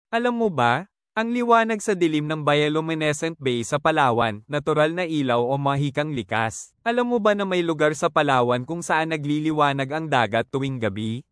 Alam mo ba? Ang liwanag sa dilim ng bioluminescent bay sa Palawan, natural na ilaw o mahikang likas. Alam mo ba na may lugar sa Palawan kung saan nagliliwanag ang dagat tuwing gabi?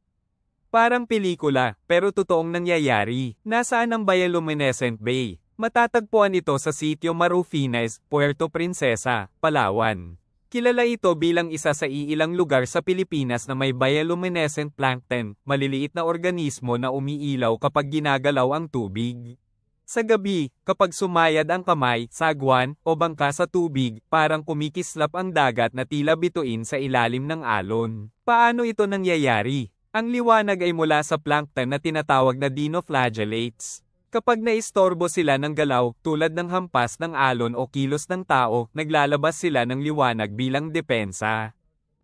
Parang pelikula, pero totoong nangyayari. Nasaan ang bioluminescent bay? Matatagpuan ito sa sitio Marufines, Puerto Princesa, Palawan. Kilala ito bilang isa sa iilang lugar sa Pilipinas na may bioluminescent plankton, maliliit na organismo na umiilaw kapag ginagalaw ang tubig. Sa gabi, kapag sumayad ang kamay, sagwan, o bangka sa tubig, parang kumikislap ang dagat na tila bituin sa ilalim ng alon. Paano ito nangyayari? Ang liwanag ay mula sa plankton na tinatawag na dinoflagellates. Kapag naistorbo sila ng galaw, tulad ng hampas ng alon o kilos ng tao, naglalabas sila ng liwanag bilang depensa.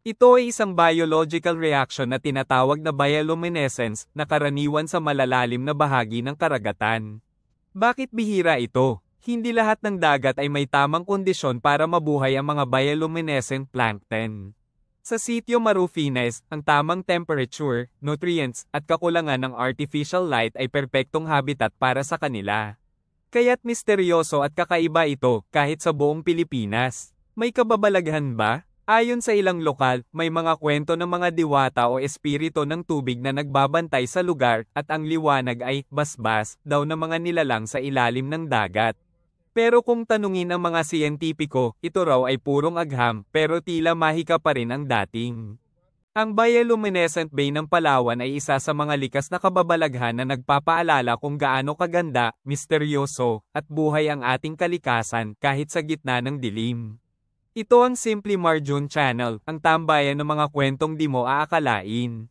Ito ay isang biological reaction na tinatawag na bioluminescence na karaniwan sa malalalim na bahagi ng karagatan. Bakit bihira ito? Hindi lahat ng dagat ay may tamang kondisyon para mabuhay ang mga bioluminescent plankton. Sa sitio Marufines, ang tamang temperature, nutrients, at kakulangan ng artificial light ay perpektong habitat para sa kanila. Kaya't misteryoso at kakaiba ito, kahit sa buong Pilipinas. May kababalaghan ba? Ayon sa ilang lokal, may mga kwento ng mga diwata o espiritu ng tubig na nagbabantay sa lugar, at ang liwanag ay basbas daw ng mga nilalang sa ilalim ng dagat. Pero kung tanungin ang mga siyentipiko, ito raw ay purong agham, pero tila mahika pa rin ang dating. Ang bioluminescent bay ng Palawan ay isa sa mga likas na kababalaghan na nagpapaalala kung gaano kaganda, misteryoso, at buhay ang ating kalikasan kahit sa gitna ng dilim. Ito ang Simply Marjun Channel, ang tambayan ng mga kwentong di mo aakalain.